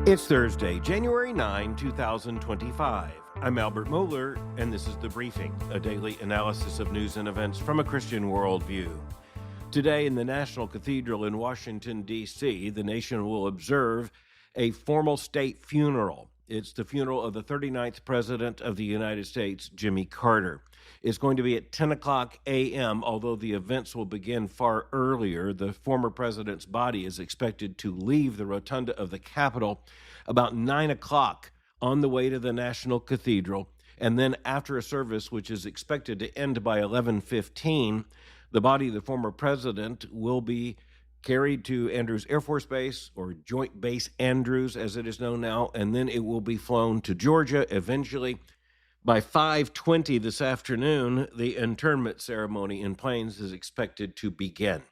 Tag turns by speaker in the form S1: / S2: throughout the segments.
S1: It's Thursday, January 9, 2025. I'm Albert Mohler, and this is The Briefing, a daily analysis of news and events from a Christian worldview. Today in the National Cathedral in Washington, D.C., the nation will observe a formal state funeral. It's the funeral of the 39th President of the United States, Jimmy Carter. It's going to be at 10 o'clock a.m., although the events will begin far earlier. The former president's body is expected to leave the rotunda of the Capitol about 9 o'clock on the way to the National Cathedral. And then after a service, which is expected to end by 11:15, the body of the former president will be carried to Andrews Air Force Base, or Joint Base Andrews as it is known now, and then it will be flown to Georgia eventually. By 5:20 this afternoon, the internment ceremony in Plains is expected to begin.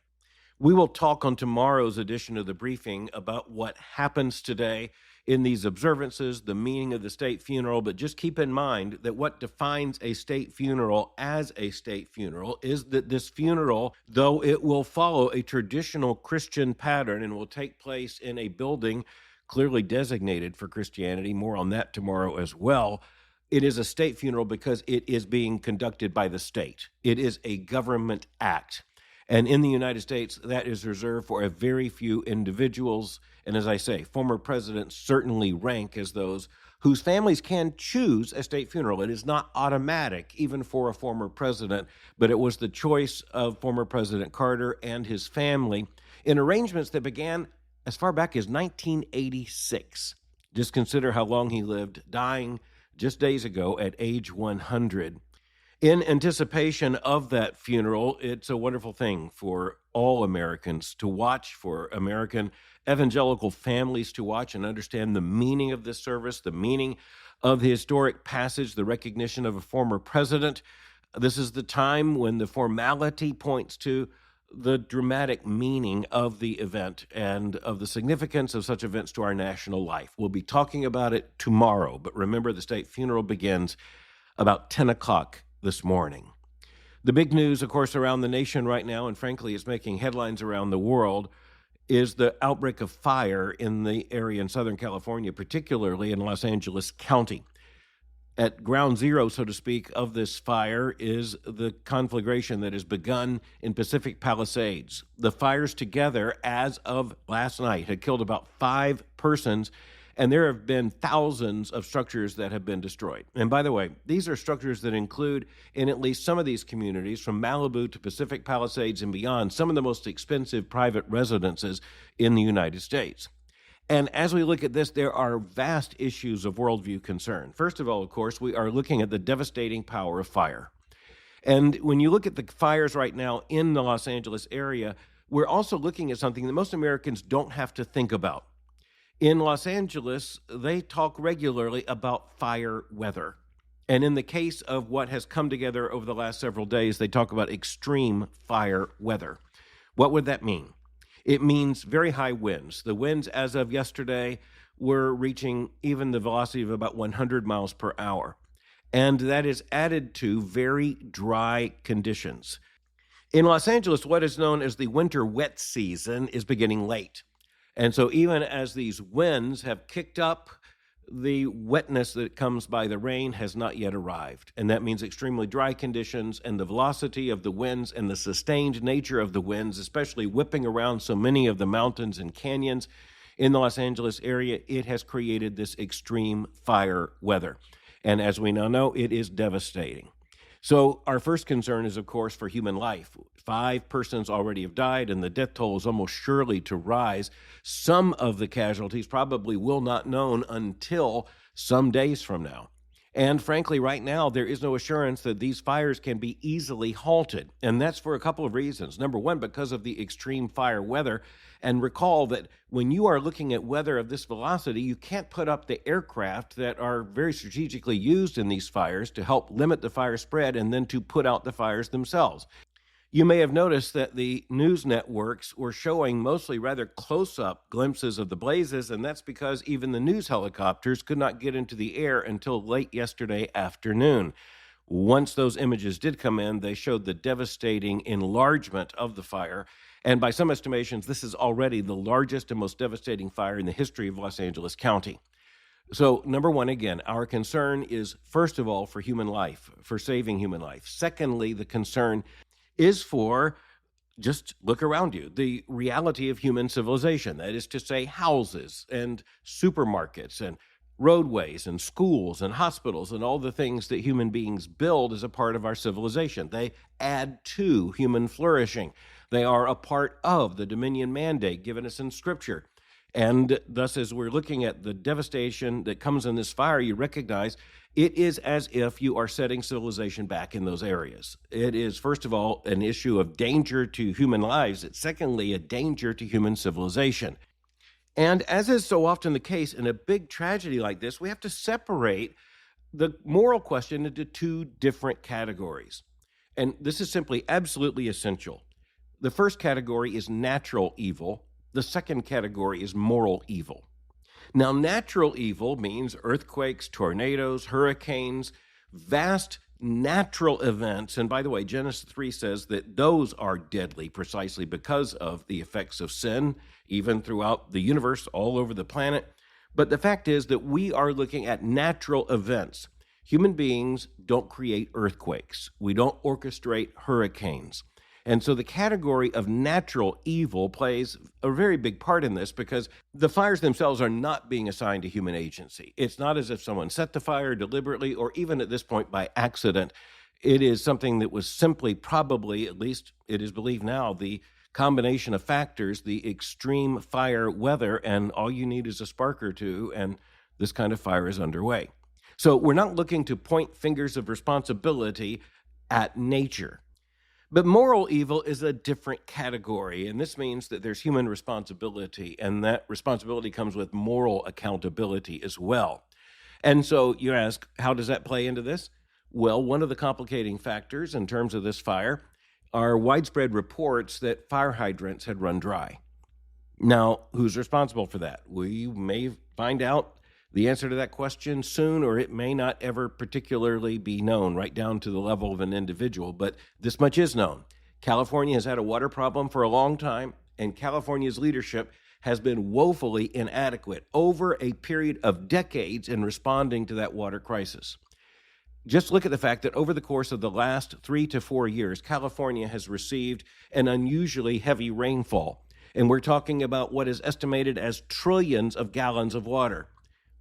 S1: We will talk on tomorrow's edition of The Briefing about what happens today in these observances, the meaning of the state funeral, but just keep in mind that what defines a state funeral as a state funeral is that this funeral, though it will follow a traditional Christian pattern and will take place in a building clearly designated for Christianity, more on that tomorrow as well, it is a state funeral because it is being conducted by the state. It is a government act. And in the United States, that is reserved for a very few individuals. And as I say, former presidents certainly rank as those whose families can choose a state funeral. It is not automatic, even for a former president, but it was the choice of former President Carter and his family in arrangements that began as far back as 1986. Just consider how long he lived, dying just days ago at age 100. In anticipation of that funeral, it's a wonderful thing for all Americans to watch, for American evangelical families to watch and understand the meaning of this service, the meaning of the historic passage, the recognition of a former president. This is the time when the formality points to the dramatic meaning of the event and of the significance of such events to our national life. We'll be talking about it tomorrow, but remember the state funeral begins about 10 o'clock this morning. The big news, of course, around the nation right now, and frankly is making headlines around the world, is the outbreak of fire in the area in Southern California, particularly in Los Angeles County. At ground zero, so to speak, of this fire is the conflagration that has begun in Pacific Palisades. The fires together, as of last night, had killed about 5 persons, and there have been thousands of structures that have been destroyed. And by the way, these are structures that include, in at least some of these communities, from Malibu to Pacific Palisades and beyond, some of the most expensive private residences in the United States. And as we look at this, there are vast issues of worldview concern. First of all, of course, we are looking at the devastating power of fire. And when you look at the fires right now in the Los Angeles area, we're also looking at something that most Americans don't have to think about. In Los Angeles, they talk regularly about fire weather. And in the case of what has come together over the last several days, they talk about extreme fire weather. What would that mean? It means very high winds. The winds as of yesterday were reaching even the velocity of about 100 miles per hour. And that is added to very dry conditions. In Los Angeles, what is known as the winter wet season is beginning late. And so even as these winds have kicked up, the wetness that comes by the rain has not yet arrived. And that means extremely dry conditions, and the velocity of the winds and the sustained nature of the winds, especially whipping around so many of the mountains and canyons in the Los Angeles area, it has created this extreme fire weather. And as we now know, it is devastating. So our first concern is, of course, for human life. 5 persons already have died, and the death toll is almost surely to rise. Some of the casualties probably will not known until some days from now. And frankly, right now, there is no assurance that these fires can be easily halted. And that's for a couple of reasons. Number one, because of the extreme fire weather. And recall that when you are looking at weather of this velocity, you can't put up the aircraft that are very strategically used in these fires to help limit the fire spread and then to put out the fires themselves. You may have noticed that the news networks were showing mostly rather close-up glimpses of the blazes, and that's because even the news helicopters could not get into the air until late yesterday afternoon. Once those images did come in, they showed the devastating enlargement of the fire, And by some estimations, this is already the largest and most devastating fire in the history of Los Angeles County. So, number one, again, our concern is, first of all, for human life, for saving human life. Secondly, the concern is for, just look around you, the reality of human civilization. That is to say, houses and supermarkets and roadways and schools and hospitals and all the things that human beings build as a part of our civilization. They add to human flourishing. They are a part of the dominion mandate given us in Scripture. And thus, as we're looking at the devastation that comes in this fire, you recognize it is as if you are setting civilization back in those areas. It is, first of all, an issue of danger to human lives. It's secondly, a danger to human civilization. And as is so often the case in a big tragedy like this, we have to separate the moral question into two different categories. And this is simply absolutely essential. The first category is natural evil. The second category is moral evil. Now, natural evil means earthquakes, tornadoes, hurricanes, vast natural events. And by the way, Genesis 3 says that those are deadly precisely because of the effects of sin, even throughout the universe, all over the planet. But the fact is that we are looking at natural events. Human beings don't create earthquakes. We don't orchestrate hurricanes. And so the category of natural evil plays a very big part in this because the fires themselves are not being assigned to human agency. It's not as if someone set the fire deliberately or even at this point by accident. It is something that was simply probably, at least it is believed now, the combination of factors, the extreme fire weather, and all you need is a spark or two, and this kind of fire is underway. So we're not looking to point fingers of responsibility at nature. But moral evil is a different category, and this means that there's human responsibility, and that responsibility comes with moral accountability as well. And so you ask, how does that play into this? Well, one of the complicating factors in terms of this fire are widespread reports that fire hydrants had run dry. Now, who's responsible for that? We may find out the answer to that question soon, or it may not ever particularly be known right down to the level of an individual, but this much is known. California has had a water problem for a long time, and California's leadership has been woefully inadequate over a period of decades in responding to that water crisis. Just look at the fact that over the course of the last 3 to 4 years, California has received an unusually heavy rainfall, and we're talking about what is estimated as trillions of gallons of water.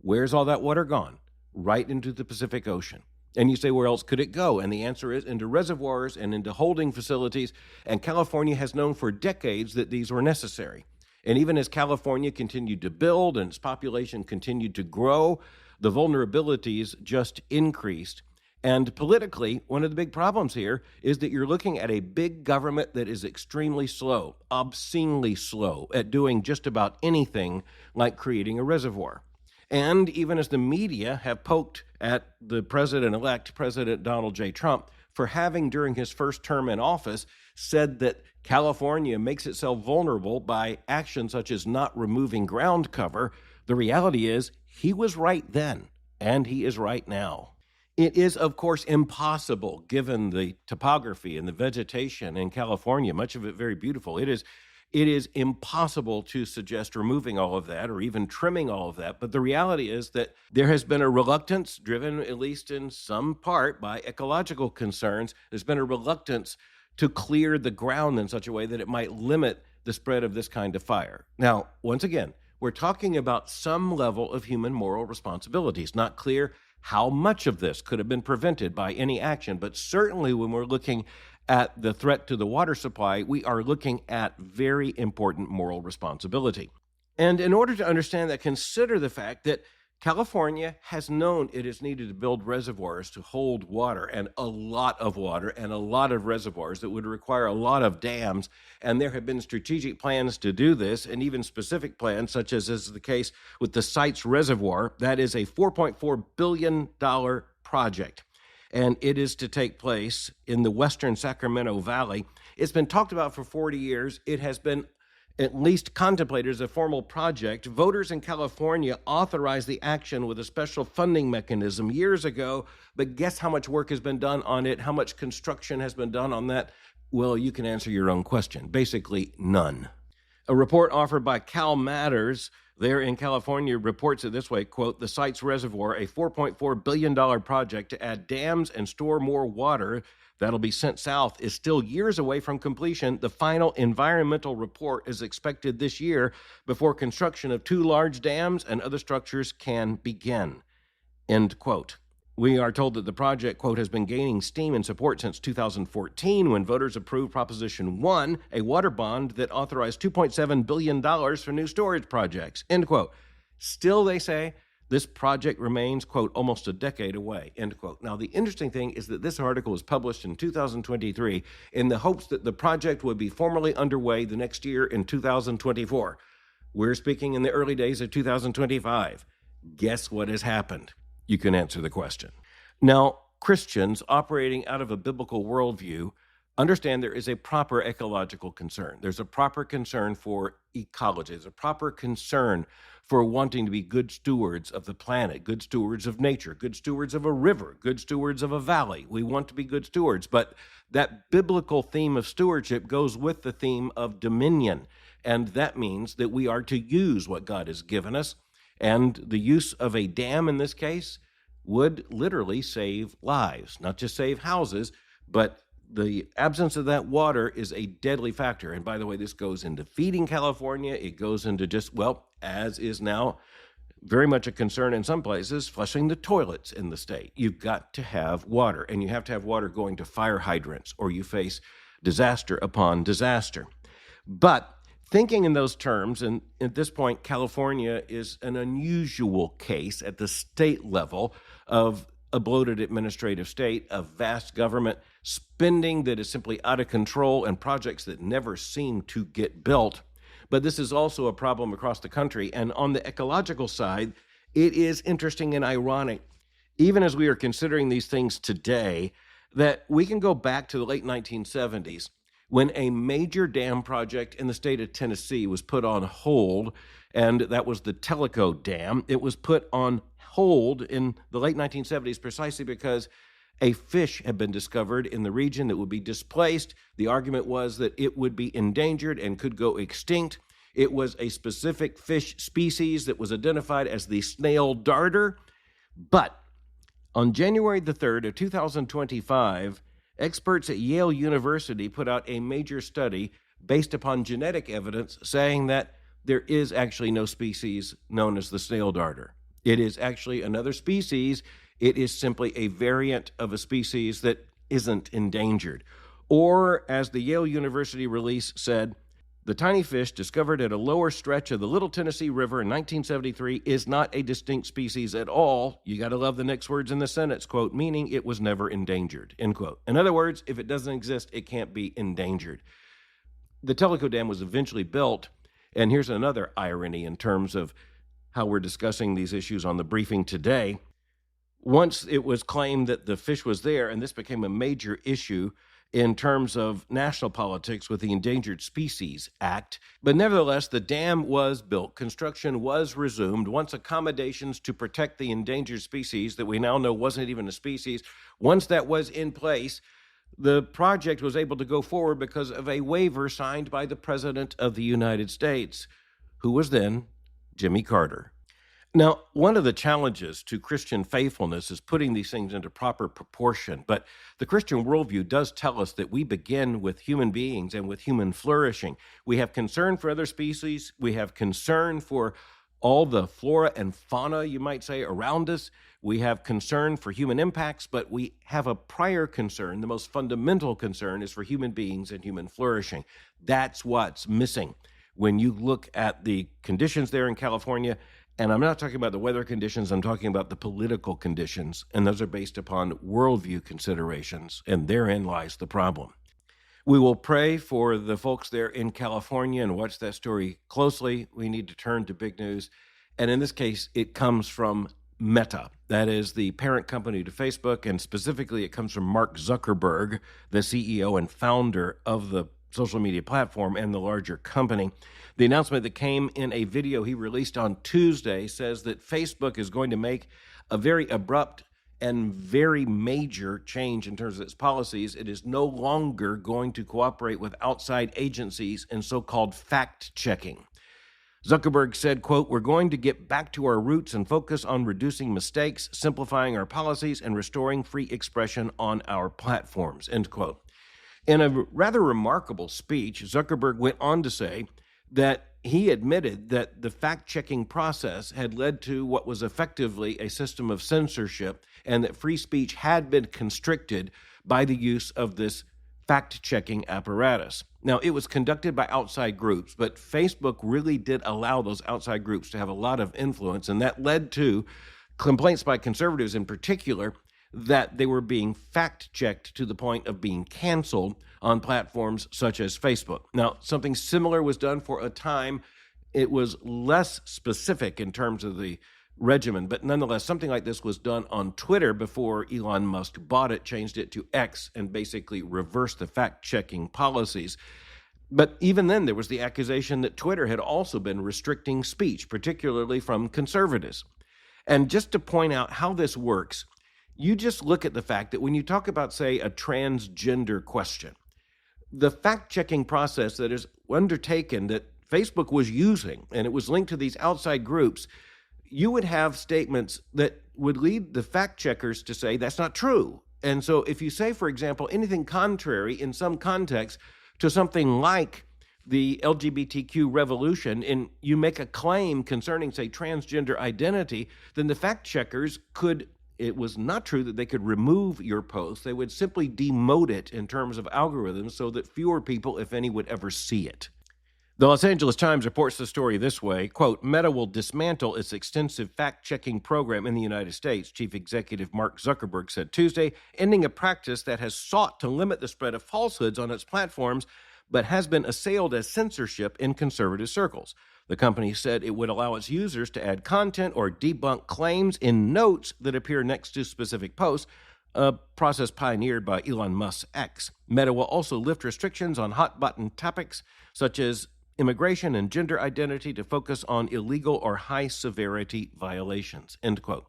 S1: Where's all that water gone? Right into the Pacific Ocean. And you say, where else could it go? And the answer is into reservoirs and into holding facilities. And California has known for decades that these were necessary. And even as California continued to build and its population continued to grow, the vulnerabilities just increased. And politically, one of the big problems here is that you're looking at a big government that is extremely slow, obscenely slow at doing just about anything like creating a reservoir. And even as the media have poked at the president-elect, President Donald J. Trump, for having, during his first term in office, said that California makes itself vulnerable by actions such as not removing ground cover, the reality is he was right then, and he is right now. It is, of course, impossible, given the topography and the vegetation in California, much of it very beautiful. It is impossible to suggest removing all of that or even trimming all of that. But the reality is that there has been a reluctance, driven at least in some part by ecological concerns. There's been a reluctance to clear the ground in such a way that it might limit the spread of this kind of fire. Now, once again, we're talking about some level of human moral responsibility. It's not clear how much of this could have been prevented by any action, but certainly when we're looking at the threat to the water supply, we are looking at very important moral responsibility. And in order to understand that, consider the fact that California has known it is needed to build reservoirs to hold water, and a lot of water, and a lot of reservoirs that would require a lot of dams. And there have been strategic plans to do this, and even specific plans, such as is the case with the Sites Reservoir. That is a $4.4 billion project. And it is to take place in the western Sacramento Valley. It's been talked about for 40 years. It has been at least contemplated as a formal project. Voters in California authorized the action with a special funding mechanism years ago, but guess how much work has been done on it, how much construction has been done on that Well, you can answer your own question. Basically, none. A report offered by Cal Matters there in California reports it this way, quote, the site's reservoir, a $4.4 billion project to add dams and store more water that'll be sent south, is still years away from completion. The final environmental report is expected this year before construction of 2 large dams and other structures can begin, end quote. We are told that the project, quote, has been gaining steam and support since 2014 when voters approved Proposition 1, a water bond that authorized $2.7 billion for new storage projects, end quote. Still, they say, this project remains, quote, almost a decade away, end quote. Now, the interesting thing is that this article was published in 2023 in the hopes that the project would be formally underway the next year in 2024. We're speaking in the early days of 2025. Guess what has happened? You can answer the question. Now, Christians operating out of a biblical worldview understand there is a proper ecological concern. There's a proper concern for ecology. There's a proper concern for wanting to be good stewards of the planet, good stewards of nature, good stewards of a river, good stewards of a valley. We want to be good stewards, but that biblical theme of stewardship goes with the theme of dominion, and that means that we are to use what God has given us. And the use of a dam in this case would literally save lives, not just save houses, but the absence of that water is a deadly factor. And by the way, this goes into feeding California. It goes into just, well, as is now very much a concern in some places, flushing the toilets in the state. You've got to have water, and you have to have water going to fire hydrants, or you face disaster upon disaster. But thinking in those terms, and at this point, California is an unusual case at the state level of a bloated administrative state, of vast government spending that is simply out of control and projects that never seem to get built. But this is also a problem across the country. And on the ecological side, it is interesting and ironic, even as we are considering these things today, that we can go back to the late 1970s when a major dam project in the state of Tennessee was put on hold, and that was the Tellico Dam. It was put on hold in the late 1970s precisely because a fish had been discovered in the region that would be displaced. The argument was that it would be endangered and could go extinct. It was a specific fish species that was identified as the snail darter. But on January the 3rd of 2025, experts at Yale University put out a major study based upon genetic evidence saying that there is actually no species known as the snail darter. It is actually another species. It is simply a variant of a species that isn't endangered. Or, as the Yale University release said, the tiny fish discovered at a lower stretch of the Little Tennessee River in 1973 is not a distinct species at all. You got to love the next words in the sentence, quote, meaning it was never endangered, end quote. In other words, if it doesn't exist, it can't be endangered. The Tellico Dam was eventually built, and here's another irony in terms of how we're discussing these issues on the briefing today. Once it was claimed that the fish was there, and this became a major issue in terms of national politics with the Endangered Species Act. But nevertheless, the dam was built, construction was resumed. Once accommodations to protect the endangered species that we now know wasn't even a species, once that was in place, the project was able to go forward because of a waiver signed by the President of the United States, who was then Jimmy Carter. Now, one of the challenges to Christian faithfulness is putting these things into proper proportion, but the Christian worldview does tell us that we begin with human beings and with human flourishing. We have concern for other species. We have concern for all the flora and fauna, you might say, around us. We have concern for human impacts, but we have a prior concern. The most fundamental concern is for human beings and human flourishing. That's what's missing when you look at the conditions there in California. And I'm not talking about the weather conditions, I'm talking about the political conditions, and those are based upon worldview considerations, and therein lies the problem. We will pray for the folks there in California and watch that story closely. We need to turn to big news, and in this case, it comes from Meta. That is the parent company to Facebook, and specifically it comes from Mark Zuckerberg, the CEO and founder of the social media platform and the larger company. The announcement that came in a video he released on Tuesday says that Facebook is going to make a very abrupt and very major change in terms of its policies. It is no longer going to cooperate with outside agencies in so-called fact-checking. Zuckerberg said, quote, "We're going to get back to our roots and focus on reducing mistakes, simplifying our policies, and restoring free expression on our platforms," end quote. In a rather remarkable speech, Zuckerberg went on to say that he admitted that the fact-checking process had led to what was effectively a system of censorship, and that free speech had been constricted by the use of this fact-checking apparatus. Now, it was conducted by outside groups, but Facebook really did allow those outside groups to have a lot of influence, and that led to complaints by conservatives in particular that they were being fact-checked to the point of being canceled on platforms such as Facebook. Now, something similar was done for a time. It was less specific in terms of the regimen, but nonetheless, something like this was done on Twitter before Elon Musk bought it, changed it to X, and basically reversed the fact-checking policies. But even then, there was the accusation that Twitter had also been restricting speech, particularly from conservatives. And just to point out how this works, you just look at the fact that when you talk about, say, a transgender question, the fact-checking process that is undertaken that Facebook was using, and it was linked to these outside groups, you would have statements that would lead the fact-checkers to say that's not true. And so if you say, for example, anything contrary in some context to something like the LGBTQ revolution, and you make a claim concerning, say, transgender identity, then the fact-checkers could, it was not true that they could remove your post. They would simply demote it in terms of algorithms so that fewer people, if any, would ever see it. The Los Angeles Times reports the story this way, quote, "Meta will dismantle its extensive fact-checking program in the United States," Chief Executive Mark Zuckerberg said Tuesday, ending a practice that has sought to limit the spread of falsehoods on its platforms, but has been assailed as censorship in conservative circles. The company said it would allow its users to add content or debunk claims in notes that appear next to specific posts, a process pioneered by Elon Musk's X. Meta will also lift restrictions on hot-button topics such as immigration and gender identity to focus on illegal or high-severity violations, end quote.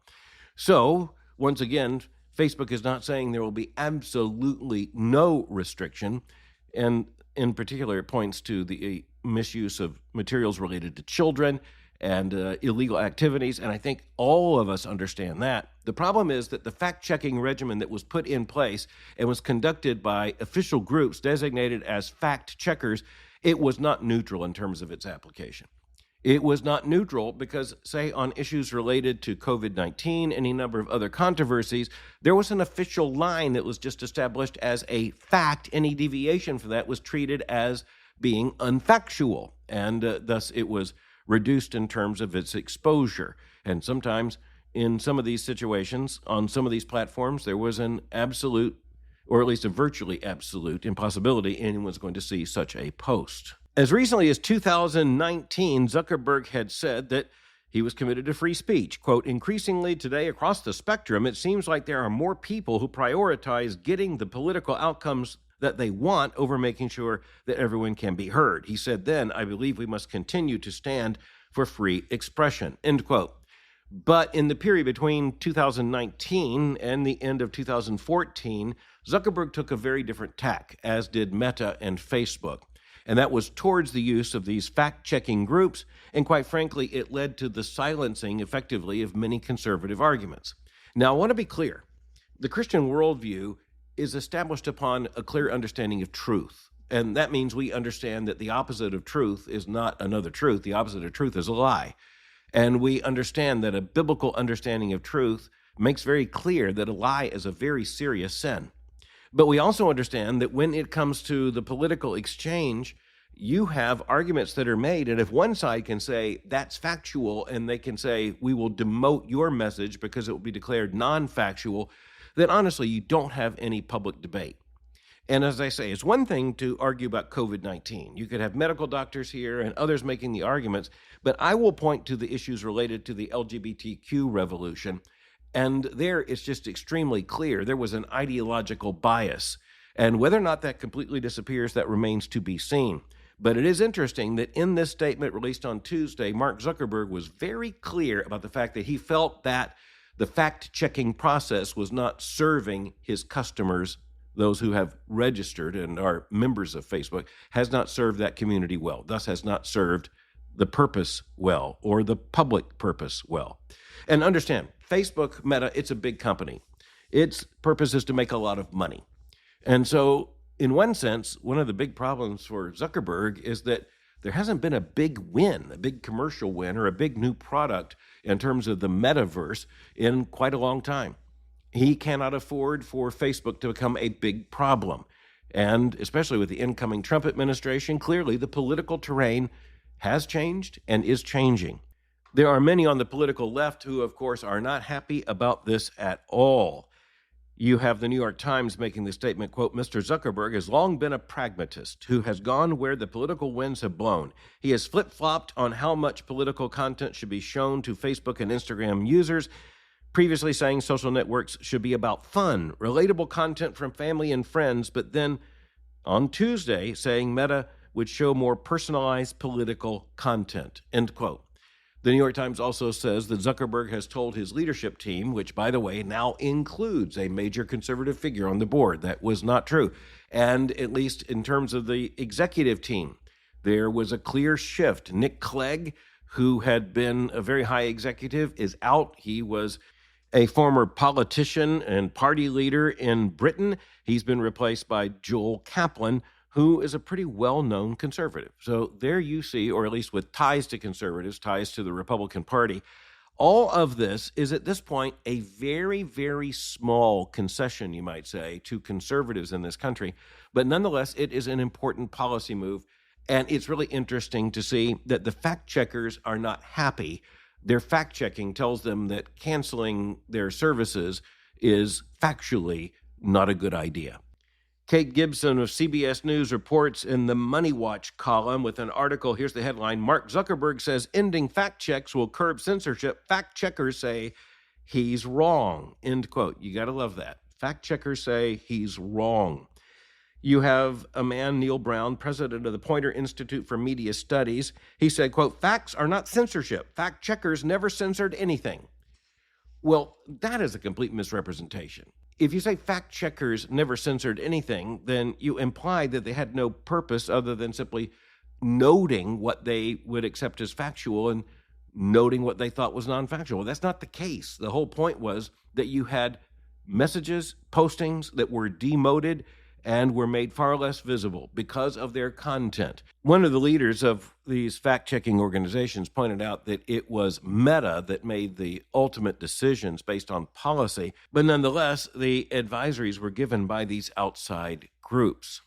S1: So, once again, Facebook is not saying there will be absolutely no restriction, and in particular, it points to the misuse of materials related to children and illegal activities, and I think all of us understand that. The problem is that the fact-checking regimen that was put in place and was conducted by official groups designated as fact-checkers, it was not neutral in terms of its application. It was not neutral because, say, on issues related to COVID-19, any number of other controversies, there was an official line that was just established as a fact. Any deviation from that was treated as being unfactual, and thus it was reduced in terms of its exposure. And sometimes in some of these situations, on some of these platforms, there was an absolute, or at least a virtually absolute, impossibility anyone was going to see such a post. As recently as 2019, Zuckerberg had said that he was committed to free speech. Quote, "Increasingly today across the spectrum, it seems like there are more people who prioritize getting the political outcomes that they want over making sure that everyone can be heard." He said then, "I believe we must continue to stand for free expression," end quote. But in the period between 2019 and the end of 2014, Zuckerberg took a very different tack, as did Meta and Facebook. And that was towards the use of these fact-checking groups, and quite frankly, it led to the silencing, effectively, of many conservative arguments. Now, I want to be clear. The Christian worldview is established upon a clear understanding of truth. And that means we understand that the opposite of truth is not another truth. The opposite of truth is a lie. And we understand that a biblical understanding of truth makes very clear that a lie is a very serious sin. But we also understand that when it comes to the political exchange, you have arguments that are made, and if one side can say that's factual, and they can say we will demote your message because it will be declared non-factual, then honestly, you don't have any public debate. And as I say, it's one thing to argue about COVID-19. You could have medical doctors here and others making the arguments, but I will point to the issues related to the LGBTQ revolution. And there it's just extremely clear there was an ideological bias. And whether or not that completely disappears, that remains to be seen. But it is interesting that in this statement released on Tuesday, Mark Zuckerberg was very clear about the fact that he felt that The fact-checking process was not serving his customers, those who have registered and are members of Facebook, has not served that community well, thus has not served the purpose well, or the public purpose well. And understand, Facebook, Meta, it's a big company. Its purpose is to make a lot of money. And so, in one sense, one of the big problems for Zuckerberg is that there hasn't been a big win, a big commercial win, or a big new product in terms of the metaverse in quite a long time. He cannot afford for Facebook to become a big problem. And especially with the incoming Trump administration, clearly the political terrain has changed and is changing. There are many on the political left who, of course, are not happy about this at all. You have the New York Times making the statement, quote, Mr. Zuckerberg has long been a pragmatist who has gone where the political winds have blown. He has flip-flopped on how much political content should be shown to Facebook and Instagram users, previously saying social networks should be about fun, relatable content from family and friends, but then on Tuesday saying Meta would show more personalized political content, end quote. The New York Times also says that Zuckerberg has told his leadership team, which, by the way, now includes a major conservative figure on the board. That was not true. And at least in terms of the executive team, there was a clear shift. Nick Clegg, who had been a very high executive, is out. He was a former politician and party leader in Britain. He's been replaced by Joel Kaplan, who is a pretty well-known conservative. So there you see, or at least with ties to conservatives, ties to the Republican Party, all of this is at this point a very, very small concession, you might say, to conservatives in this country. But nonetheless, it is an important policy move. And it's really interesting to see that the fact checkers are not happy. Their fact checking tells them that canceling their services is factually not a good idea. Kate Gibson of CBS News reports in the Money Watch column with an article. Here's the headline. Mark Zuckerberg says ending fact checks will curb censorship. Fact checkers say he's wrong, end quote. You got to love that. Fact checkers say he's wrong. You have a man, Neil Brown, president of the Poynter Institute for Media Studies. He said, quote, facts are not censorship. Fact checkers never censored anything. Well, that is a complete misrepresentation. If you say fact checkers never censored anything, then you imply that they had no purpose other than simply noting what they would accept as factual and noting what they thought was non-factual. That's not the case. The whole point was that you had messages, postings that were demoted and were made far less visible because of their content. One of the leaders of these fact-checking organizations pointed out that it was Meta that made the ultimate decisions based on policy, but nonetheless, the advisories were given by these outside groups.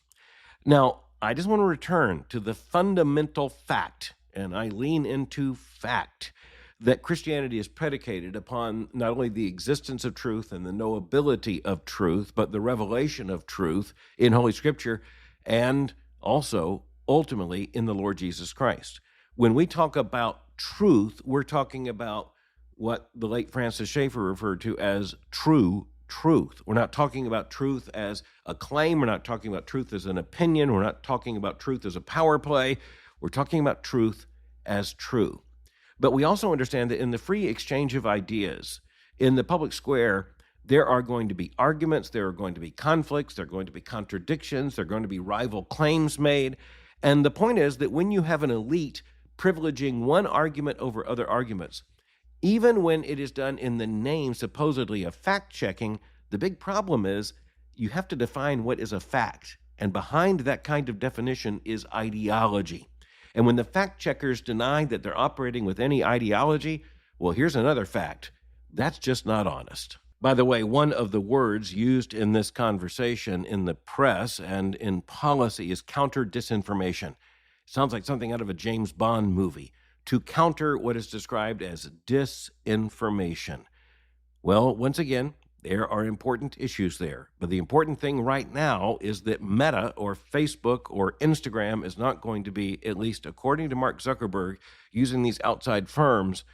S1: Now, I just want to return to the fundamental fact, and I lean into fact, that Christianity is predicated upon not only the existence of truth and the knowability of truth, but the revelation of truth in Holy Scripture and also, ultimately, in the Lord Jesus Christ. When we talk about truth, we're talking about what the late Francis Schaeffer referred to as true truth. We're not talking about truth as a claim. We're not talking about truth as an opinion. We're not talking about truth as a power play. We're talking about truth as true. But we also understand that in the free exchange of ideas, in the public square, there are going to be arguments, there are going to be conflicts, there are going to be contradictions, there are going to be rival claims made. And the point is that when you have an elite privileging one argument over other arguments, even when it is done in the name supposedly of fact-checking, the big problem is you have to define what is a fact. And behind that kind of definition is ideology. And when the fact checkers deny that they're operating with any ideology, well, here's another fact. That's just not honest. By the way, one of the words used in this conversation in the press and in policy is counter-disinformation. Sounds like something out of a James Bond movie. To counter what is described as disinformation. Well, once again, there are important issues there. But the important thing right now is that Meta or Facebook or Instagram is not going to be, at least according to Mark Zuckerberg, using these outside firms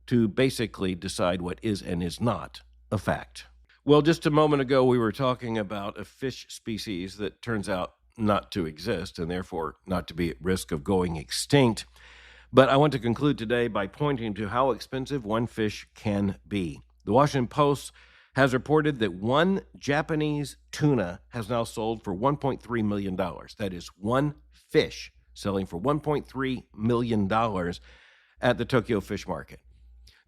S1: to basically decide what is and is not a fact. Well, just a moment ago, we were talking about a fish species that turns out not to exist and therefore not to be at risk of going extinct. But I want to conclude today by pointing to how expensive one fish can be. The Washington Post has reported that one Japanese tuna has now sold for $1.3 million. That is one fish selling for $1.3 million at the Tokyo Fish Market.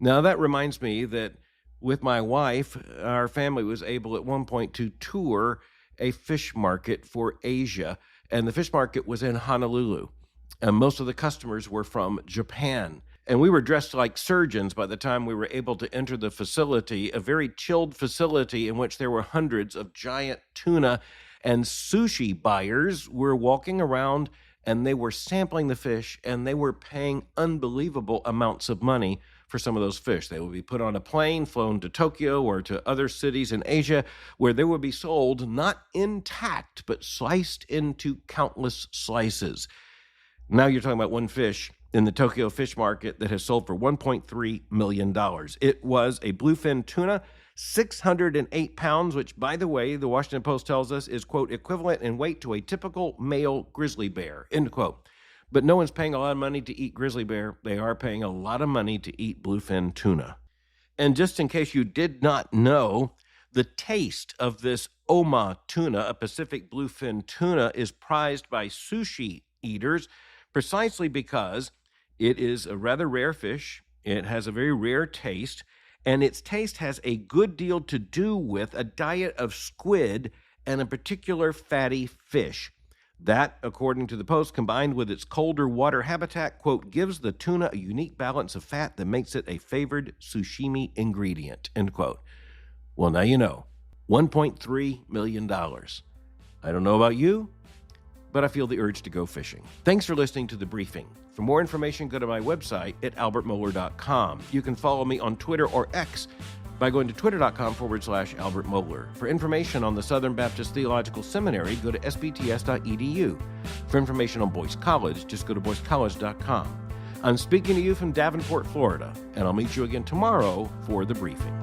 S1: Now, that reminds me that with my wife, our family was able at one point to tour a fish market for Asia, and the fish market was in Honolulu, and most of the customers were from Japan. And we were dressed like surgeons by the time we were able to enter the facility, a very chilled facility in which there were hundreds of giant tuna, and sushi buyers were walking around and they were sampling the fish, and they were paying unbelievable amounts of money for some of those fish. They would be put on a plane, flown to Tokyo or to other cities in Asia, where they would be sold not intact, but sliced into countless slices. Now you're talking about one fish in the Tokyo Fish Market that has sold for $1.3 million. It was a bluefin tuna, 608 pounds, which, by the way, the Washington Post tells us is, quote, equivalent in weight to a typical male grizzly bear, end quote. But no one's paying a lot of money to eat grizzly bear. They are paying a lot of money to eat bluefin tuna. And just in case you did not know, the taste of this Oma tuna, a Pacific bluefin tuna, is prized by sushi eaters precisely because it is a rather rare fish. It has a very rare taste, and its taste has a good deal to do with a diet of squid and a particular fatty fish. That, according to the Post, combined with its colder water habitat, quote, gives the tuna a unique balance of fat that makes it a favored sushimi ingredient, end quote. Well, now you know. $1.3 million. I don't know about you, but I feel the urge to go fishing. Thanks for listening to The Briefing. For more information, go to my website at albertmohler.com. You can follow me on Twitter or X by going to twitter.com/Albert Mohler. For information on the Southern Baptist Theological Seminary, go to sbts.edu. For information on Boyce College, just go to boycecollege.com. I'm speaking to you from Davenport, Florida, and I'll meet you again tomorrow for The Briefing.